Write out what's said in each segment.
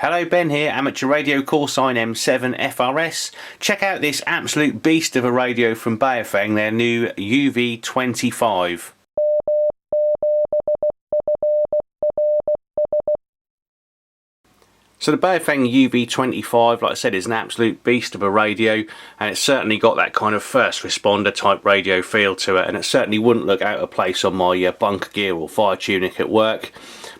Hello, Ben here, amateur radio call sign M7 FRS. Check out this absolute beast of a radio from Baofeng, their new UV25. So the Baofeng UV25, like I said, is an absolute beast of a radio, and it's certainly got that kind of first responder type radio feel to it, and it certainly wouldn't look out of place on my bunker gear or fire tunic at work.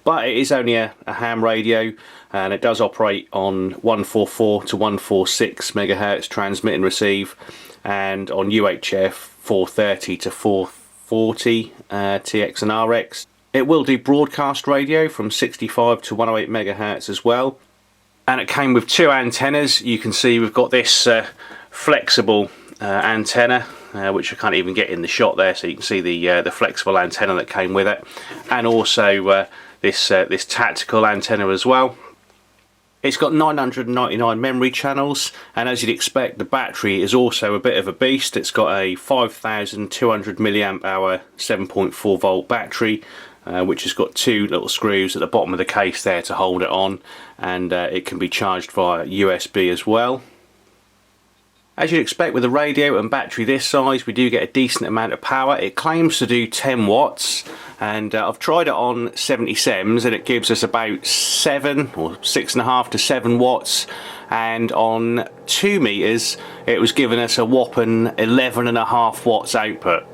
But it is only a ham radio, and it does operate on 144 to 146 megahertz transmit and receive, and on UHF 430 to 440 TX and RX. It will do broadcast radio from 65 to 108 megahertz as well. And it came with two antennas. You can see we've got this flexible antenna, which I can't even get in the shot there, so you can see the flexible antenna that came with it, and also this tactical antenna as well. It's got 999 memory channels, and as you'd expect, the battery is also a bit of a beast. It's got a 5200 milliamp hour 7.4 volt battery, which has got two little screws at the bottom of the case there to hold it on, and it can be charged via USB as well. As you'd expect with a radio and battery this size, we do get a decent amount of power. It claims to do 10 watts, and I've tried it on 77s and it gives us about 7 or 6.5 to 7 watts, and on 2 meters it was giving us a whopping 11.5 watts output.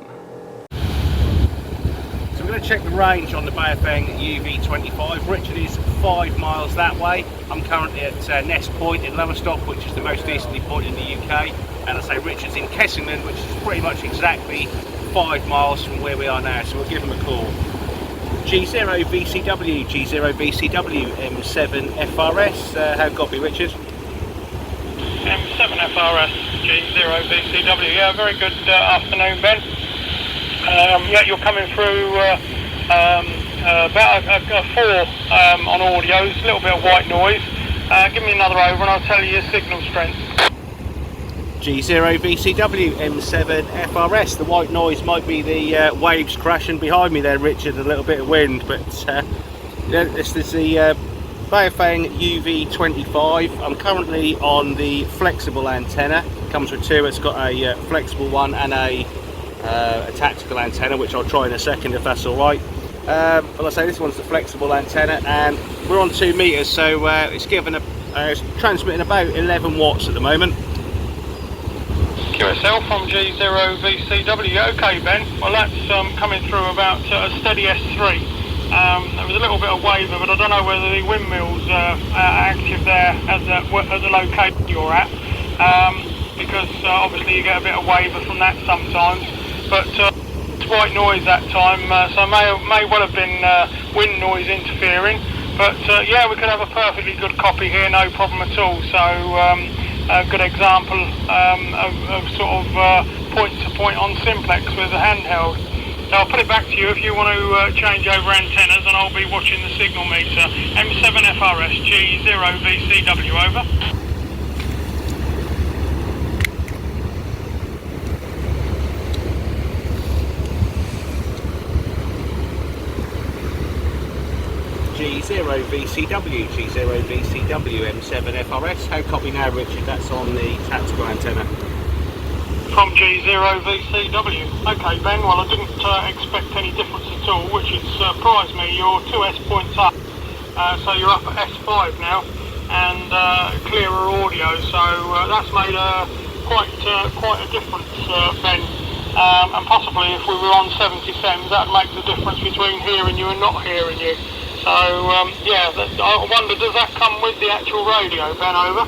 I'm going to check the range on the Baofeng UV25. Richard is 5 miles that way. I'm currently at Nest Point in Lowestoft, which is the most easterly point in the UK, and I say Richard's in Kessingland, which is pretty much exactly 5 miles from where we are now, so we'll give him a call. G0VCW, G0VCW, M7 FRS, how copy, Richard? M7 FRS, G0VCW, yeah, very good afternoon, Ben. Yeah, you're coming through about a 4 on audios, a little bit of white noise. Give me another over and I'll tell you your signal strength. G0VCW, M7 FRS. The white noise might be the waves crashing behind me there, Richard, a little bit of wind, but yeah, this is the Baofeng UV25. I'm currently on the flexible antenna. It comes with two. It's got a flexible one and a tactical antenna, which I'll try in a second if that's alright. But I say this one's the flexible antenna, and we're on 2 meters, so it's transmitting about 11 watts at the moment. QSL from G0VCW. Okay, Ben. Well, that's coming through about a steady S3. There was a little bit of waver, but I don't know whether the windmills are active there at the location you're at, because obviously you get a bit of waver from that sometimes. But it's white noise that time, so may well have been wind noise interfering. But yeah, we could have a perfectly good copy here, no problem at all. So a good example of sort of point-to-point on simplex with a handheld. So I'll put it back to you if you want to change over antennas, and I'll be watching the signal meter. M7 FRS, G0VCW, over. G0VCW, G0VCW, M7 FRS. How copy now, Richard? That's on the tactical antenna. From G0VCW. Okay, Ben, well, I didn't expect any difference at all, which has surprised me. You're 2 S points up, so you're up at S5 now, and clearer audio, so that's made quite a difference, Ben. And possibly if we were on 77s, that would make the difference between hearing you and not hearing you. So, yeah, I wonder, does that come with the actual radio, Ben, over?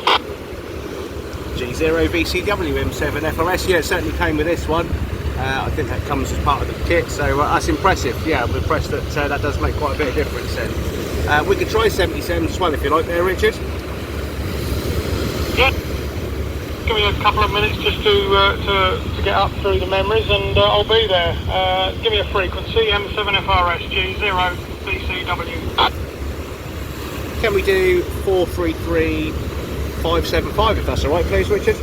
G0VCW, M7 FRS, yeah, it certainly came with this one. I think that comes as part of the kit, so that's impressive. Yeah, I'm impressed that that does make quite a bit of difference then. We could try 77 as well if you like there, Richard. Yeah. Give me a couple of minutes just to get up through the memories, and I'll be there. Give me a frequency, M7 FRS, G0VCW. Can we do 433 575 if that's alright, please, Richard?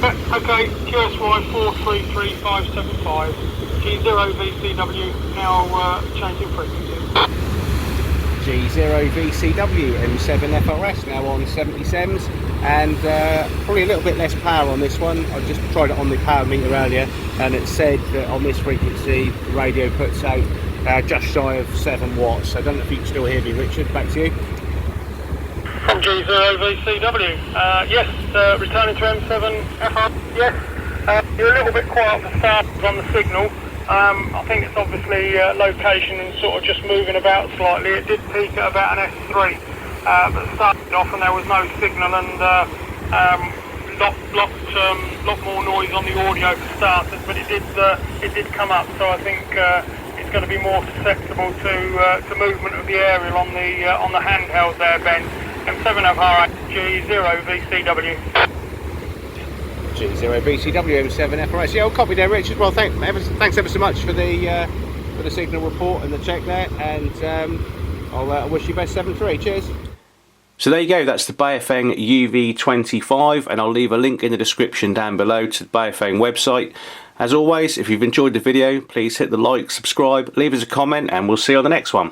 Okay, QSY 433575, G0VCW, now changing frequency. G0VCW M7 FRS, now on 77s, and probably a little bit less power on this one. I just tried it on the power meter earlier, and it said that on this frequency the radio puts out just shy of 7 watts. I don't know if you can still hear me, Richard. Back to you. From G0VCW. Yes, returning to M7 FR. Yes, you're a little bit quiet for starters on the signal. I think it's obviously location and sort of just moving about slightly. It did peak at about an S3, but started off and there was no signal, and lot more noise on the audio for starters. But it did come up, so I think it's going to be more susceptible to movement of the aerial on the handheld there, Ben. M7FR G0VCW. G0VCW M7 FRS. Yeah, I'll copy there, Richard. Well, thanks ever so much for the signal report and the check there, and I'll wish you best 7-3. Cheers. So there you go, that's the Baofeng UV25, and I'll leave a link in the description down below to the Baofeng website. As always, if you've enjoyed the video, please hit the like, subscribe, leave us a comment, and we'll see you on the next one.